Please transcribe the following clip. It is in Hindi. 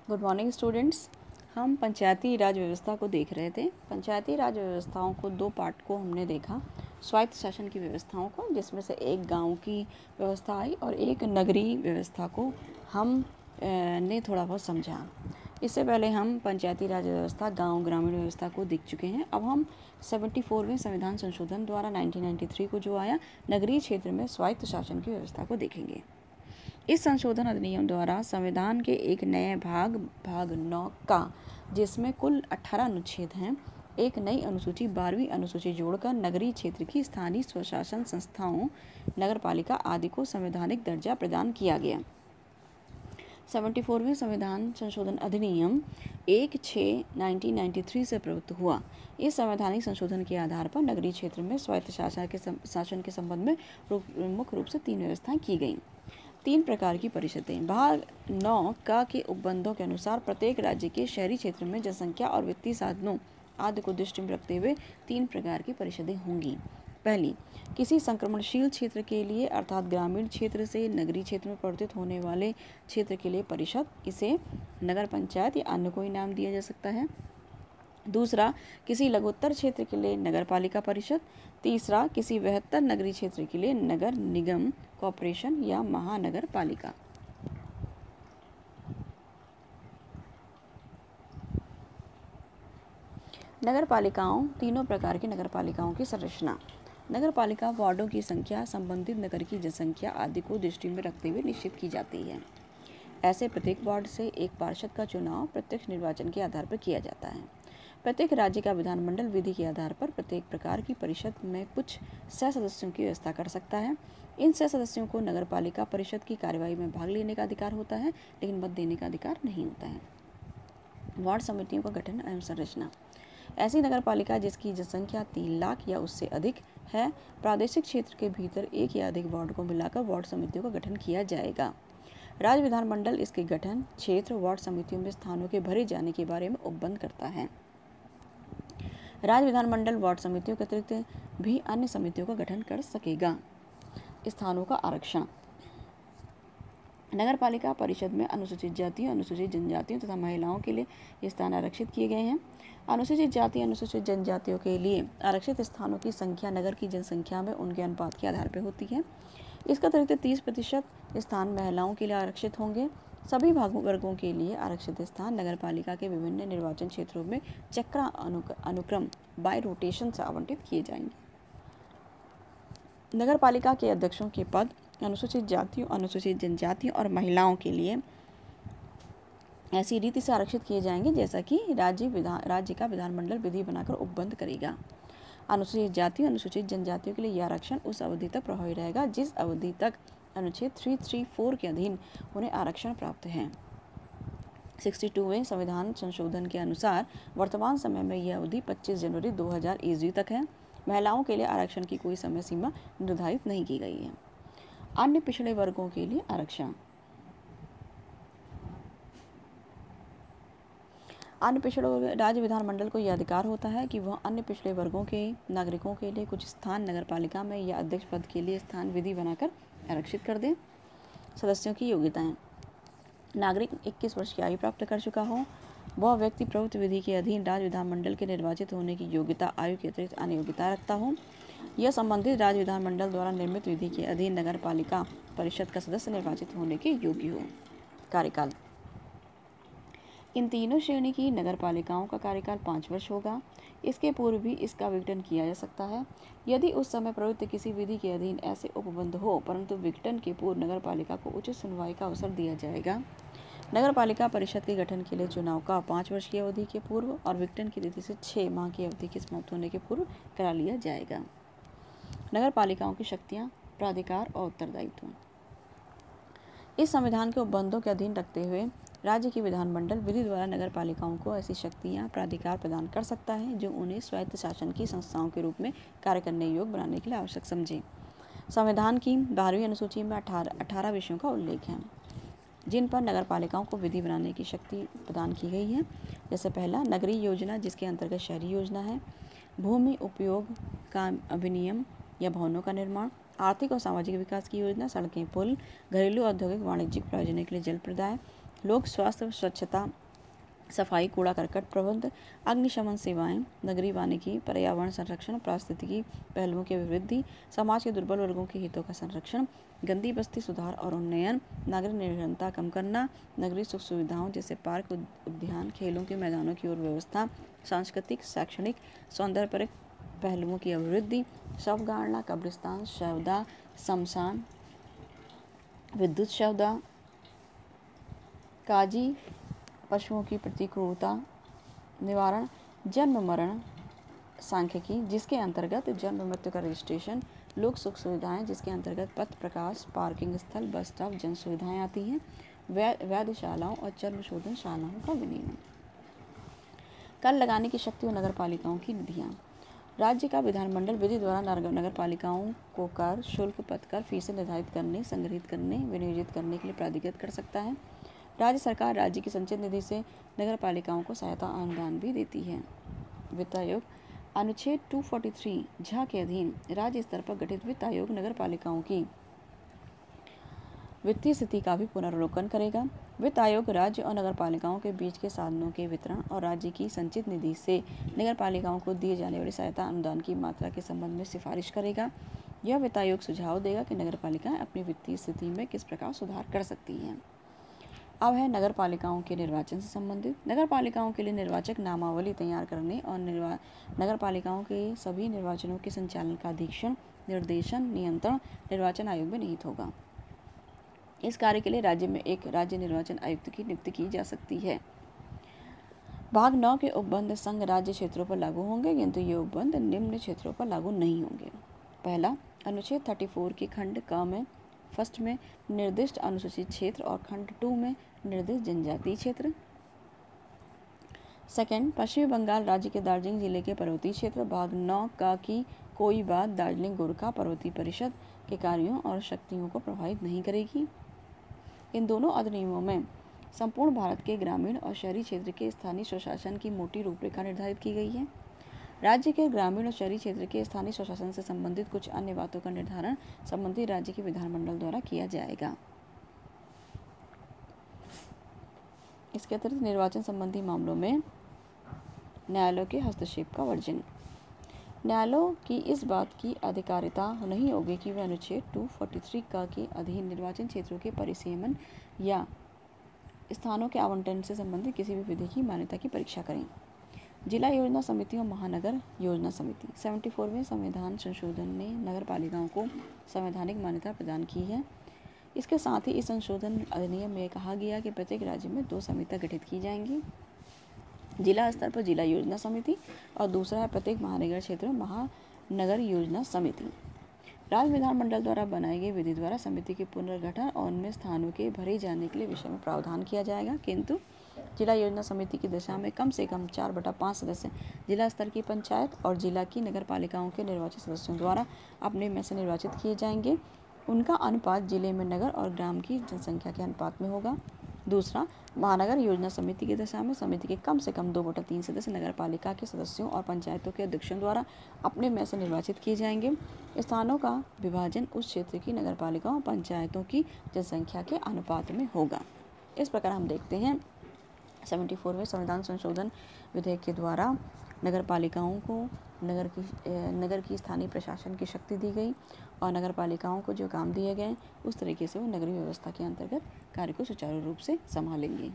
Good morning students. हम पंचायती राज व्यवस्था को देख रहे थे। पंचायती राज व्यवस्थाओं को दो पार्ट को हमने देखा, स्वायत्त शासन की व्यवस्थाओं को, जिसमें से एक गांव की व्यवस्था आई और एक नगरीय व्यवस्था को हम ने थोड़ा बहुत समझा। इससे पहले हम पंचायती राज व्यवस्था, गांव ग्रामीण व्यवस्था को देख चुके हैं। अब हम 74वें संविधान संशोधन द्वारा 1993 को जो आया, नगरीय क्षेत्र में स्वायत्त शासन की व्यवस्था को देखेंगे। इस संशोधन अधिनियम द्वारा संविधान के एक नए भाग 9 का, जिसमें कुल 18 अनुच्छेद हैं, एक नई अनुसूची 12वीं अनुसूची जोड़कर नगरीय क्षेत्र की स्थानीय स्वशासन संस्थाओं, नगरपालिका आदि को संवैधानिक दर्जा प्रदान किया गया। 74वें संविधान संशोधन अधिनियम 1/6/1993 से प्रवृत्त हुआ। इस संवैधानिक संशोधन के आधार पर नगरीय क्षेत्र में स्वायत्त शासन के संबंध में मुख्य रूप से 3 व्यवस्थाएं की गईं। 3 प्रकार की परिषदें। भाग 9 का के उपबंधों के अनुसार प्रत्येक राज्य के शहरी क्षेत्र में जनसंख्या और वित्तीय साधनों आदि को दृष्टि में रखते हुए 3 प्रकार की परिषदें होंगी। पहली, किसी संक्रमणशील क्षेत्र के लिए अर्थात ग्रामीण क्षेत्र से नगरीय क्षेत्र में परिवर्तित होने वाले क्षेत्र के लिए परिषद, इसे नगर पंचायत या अन्य कोई नाम दिया जा सकता है। दूसरा, किसी लघुत्तर क्षेत्र के लिए नगर पालिका परिषद। तीसरा, किसी बृहत्तर नगरीय क्षेत्र के लिए नगर निगम, कॉरपोरेशन या महानगर पालिका। नगर पालिकाओं। तीनों प्रकार की नगर पालिकाओं की संरचना। नगर पालिका वार्डों की संख्या संबंधित नगर की जनसंख्या आदि को दृष्टि में रखते हुए निश्चित की जाती है। ऐसे प्रत्येक वार्ड से एक पार्षद का चुनाव प्रत्यक्ष निर्वाचन के आधार पर किया जाता है। प्रत्येक राज्य का विधानमंडल विधि के आधार पर प्रत्येक प्रकार की परिषद में कुछ सह सदस्यों की व्यवस्था कर सकता है। इन सह सदस्यों को नगर पालिका परिषद की कार्यवाही में भाग लेने का अधिकार होता है, लेकिन मत देने का अधिकार नहीं होता है। वार्ड समितियों का गठन एवं संरचना। ऐसी नगर पालिका जिसकी जनसंख्या 3 लाख या उससे अधिक है, प्रादेशिक क्षेत्र के भीतर एक या अधिक वार्ड को मिलाकर वार्ड समितियों का गठन किया जाएगा। राज्य विधानमंडल इसके गठन, क्षेत्र, वार्ड समितियों में स्थानों के भरे जाने के बारे में उपबंध करता है। राज्य विधानमंडल वार्ड समितियों के अतिरिक्त भी अन्य समितियों का गठन कर सकेगा। स्थानों का आरक्षण। नगर पालिका परिषद में अनुसूचित जातियों, अनुसूचित जनजातियों तथा महिलाओं के लिए स्थान आरक्षित किए गए हैं। अनुसूचित जाति, अनुसूचित जनजातियों के लिए आरक्षित स्थानों की संख्या नगर की जनसंख्या में उनके अनुपात के आधार पर होती है। इसका अतिरिक्त 30% स्थान महिलाओं के लिए आरक्षित होंगे। सभी वर्गों के लिए आरक्षित स्थान नगर पालिका के विभिन्न निर्वाचन क्षेत्रों में चक्रा अनुक्रम बाय रोटेशन से आवंटित किए जाएंगे। नगर पालिका के अध्यक्षों के पद अनुसूचित जातियों, अनुसूचित जनजातियों और महिलाओं के लिए ऐसी रीति से आरक्षित किए जाएंगे जैसा कि राज्य का विधानमंडल विधि बनाकर उपबंध करेगा। अनुसूचित जातियों, अनुसूचित जनजातियों के लिए यह आरक्षण उस अवधि तक प्रभावी रहेगा जिस अवधि तक अनुच्छेद 334 के अधीन उन्हें आरक्षण प्राप्त है। 62वें संविधान संशोधन के अनुसार वर्तमान समय में यह अवधि 25 जनवरी 2000 ईस्वी तक है। महिलाओं के लिए आरक्षण की कोई समय सीमा निर्धारित नहीं की गई है। अन्य पिछड़े वर्गों के लिए आरक्षण। अन्य पिछड़े राज्य विधानमंडल को यह अधिकार होता है कि वह अन्य पिछड़े वर्गों के नागरिकों के लिए कुछ स्थान नगर पालिका में या अध्यक्ष पद के लिए स्थान विधि बनाकर आरक्षित कर दें। सदस्यों की योग्यताएं। नागरिक 21 वर्ष की आयु प्राप्त कर चुका हो, वह व्यक्ति प्रवृत्ति विधि के अधीन राज्य विधानमंडल के निर्वाचित होने की योग्यता आयु के अतिरिक्त अन्य योग्यता रखता हो, यह संबंधित राज्य विधानमंडल द्वारा निर्मित विधि के अधीन नगर पालिका परिषद का सदस्य निर्वाचित होने के योग्य हो। कार्यकाल। इन तीनों श्रेणी की नगर पालिकाओं का कार्यकाल 5 वर्ष होगा। इसके पूर्व भी इसका विघटन किया जा सकता है यदि उस समय प्रवृत्त किसी विधि के अधीन ऐसे उपबंध हो, परंतु विघटन के पूर्व नगर पालिका को उचित सुनवाई का अवसर दिया जाएगा। नगर पालिका परिषद के गठन के लिए चुनाव का 5 वर्ष की अवधि के पूर्व और विघटन की तिथि से 6 माह की अवधि के समाप्त होने के पूर्व करा लिया जाएगा। नगर पालिकाओं की शक्तियाँ, प्राधिकार और उत्तरदायित्व। इस संविधान के उपबंधों के अधीन रखते हुए राज्य की विधानमंडल विधि द्वारा नगर पालिकाओं को ऐसी शक्तियाँ, प्राधिकार प्रदान कर सकता है जो उन्हें स्वायत्त शासन की संस्थाओं के रूप में कार्य करने योग्य बनाने के लिए आवश्यक समझे। संविधान की 12वीं अनुसूची में 18 विषयों का उल्लेख है जिन पर नगर पालिकाओं को विधि बनाने की शक्ति प्रदान की गई है। जैसे पहला, नगरीय योजना, जिसके अंतर्गत शहरी योजना है। भूमि उपयोग का अधिनियम या भवनों का निर्माण। आर्थिक और सामाजिक विकास की योजना, सड़कें, पुल, घरेलू, औद्योगिक, वाणिज्यिक प्रयोजनों के लिए जल प्रदाय, लोक स्वास्थ्य, स्वच्छता, सफाई, कूड़ा करकट प्रबंध, अग्निशमन सेवाएं, नगरीय वानिकी, पर्यावरण संरक्षण, पारिस्थितिकी पहलुओं की अभिवृद्धि, समाज के दुर्बल वर्गों के हितों का संरक्षण, गंदी बस्ती सुधार और उन्नयन, नागरिक निर्भरता कम करना, नगरीय सुख सुविधाओं जैसे पार्क, उद्यान, खेलों के मैदानों की ओर व्यवस्था, सांस्कृतिक, शैक्षणिक, सौंदर्यपरक पहलुओं की अभिवृद्धि, शवगाड़ना, कब्रिस्तान, शवदाह, शमशान, विद्युत शवदाह, काजी पशुओं की प्रति क्रूरता निवारण, जन्म मरण सांख्यिकी जिसके अंतर्गत जन्म मृत्यु का रजिस्ट्रेशन, लोक सुख सुविधाएं जिसके अंतर्गत पथ प्रकाश, पार्किंग स्थल, बस स्टॉप, जन सुविधाएं आती हैं, वैधशालाओं और चर्म शोधन शालाओं का विनियमन। कर लगाने की शक्ति और नगर पालिकाओं की निधियाँ। राज्य का विधानमंडल विधि द्वारा नगर पालिकाओं को कर, शुल्क, पथकर, फीसें निर्धारित करने, संग्रहित करने, विनियोजित करने के लिए प्राधिकृत कर सकता है। राज्य सरकार राज्य की संचित निधि से नगर पालिकाओं को सहायता अनुदान भी देती है। वित्त आयोग अनुच्छेद 243 झ के अधीन राज्य स्तर पर गठित वित्त आयोग नगर पालिकाओं की वित्तीय स्थिति का भी पुनरावलोकन करेगा। वित्त आयोग राज्य और नगर पालिकाओं के बीच के साधनों के वितरण और राज्य की संचित निधि से नगर पालिकाओं को दिए जाने वाली सहायता अनुदान की मात्रा के संबंध में सिफारिश करेगा। यह वित्त आयोग सुझाव देगा कि नगर पालिकाएं अपनी वित्तीय स्थिति में किस प्रकार सुधार कर सकती हैं। अब है नगर पालिकाओं के निर्वाचन से संबंधित। नगर पालिकाओं के लिए निर्वाचक नामावली तैयार करने और नगर पालिकाओं के सभी निर्वाचनों के संचालन का अधीक्षण, निर्देशन, नियंत्रण निर्वाचन आयोग में निहित होगा। इस कार्य के लिए राज्य में एक राज्य निर्वाचन आयुक्त की नियुक्ति की जा सकती है। भाग 9 के उपबंध संघ राज्य क्षेत्रों पर लागू होंगे, किंतु ये उपबंध निम्न क्षेत्रों पर लागू नहीं होंगे। पहला, अनुच्छेद 34 के खंड क में फर्स्ट में निर्दिष्ट अनुसूचित क्षेत्र और खंड 2 में निर्दिष्ट जनजातीय क्षेत्र। सेकंड, पश्चिमी बंगाल राज्य के दार्जिलिंग जिले के पर्वतीय क्षेत्र भाग 9 का की कोई बात दार्जिलिंग गोरखा पर्वतीय परिषद के कार्यों और शक्तियों को प्रभावित नहीं करेगी। इन दोनों अधिनियमों में संपूर्ण भारत के ग्रामीण और शहरी क्षेत्र के स्थानीय स्वशासन की मोटी रूपरेखा निर्धारित की गई है। राज्य के ग्रामीण और शहरी क्षेत्र के स्थानीय स्वशासन से संबंधित कुछ अन्य बातों का निर्धारण संबंधित राज्य के विधानमंडल द्वारा किया जाएगा। इसके अतिरिक्त निर्वाचन संबंधी मामलों में न्यायालयों के हस्तक्षेप का वर्जन। न्यायालयों की इस बात की अधिकारिता नहीं होगी कि वे अनुच्छेद 243 का के अधीन निर्वाचन क्षेत्रों के परिसीमन या स्थानों के आवंटन से संबंधित किसी भी विधि की मान्यता की परीक्षा करें। जिला योजना समिति और महानगर योजना समिति 74वें संविधान संशोधन ने नगर पालिकाओं को संवैधानिक मान्यता प्रदान की है। इसके साथ ही इस संशोधन अधिनियम में कहा गया कि प्रत्येक राज्य में 2 समितियां गठित की जाएंगी। जिला स्तर पर जिला योजना समिति और दूसरा है प्रत्येक महानगर क्षेत्र में महानगर योजना समिति। राज्य विधानमंडल द्वारा बनाई गई विधि द्वारा समिति के पुनर्गठन और उनमें स्थानों के भरे जाने के लिए विषय में प्रावधान किया जाएगा, किंतु जिला योजना समिति की दशा में कम से कम 4/5 सदस्य जिला स्तर की पंचायत और जिला की नगर पालिकाओं के निर्वाचित सदस्यों द्वारा अपने में से निर्वाचित किए जाएंगे। उनका अनुपात जिले में नगर और ग्राम की जनसंख्या के अनुपात में होगा। दूसरा, महानगर योजना समिति की दशा में समिति के कम से कम 2/3 सदस्य नगर पालिका के सदस्यों और पंचायतों के अध्यक्षों द्वारा अपने में से निर्वाचित किए जाएंगे। स्थानों का विभाजन उस क्षेत्र की नगर पालिकाओं और पंचायतों की जनसंख्या के अनुपात में होगा। इस प्रकार हम देखते हैं 74वें संविधान संशोधन विधेयक के द्वारा नगर पालिकाओं को नगर की स्थानीय प्रशासन की शक्ति दी गई और नगर पालिकाओं को जो काम दिए गए उस तरीके से वो नगरीय व्यवस्था के अंतर्गत कार्य को सुचारू रूप से संभालेंगे।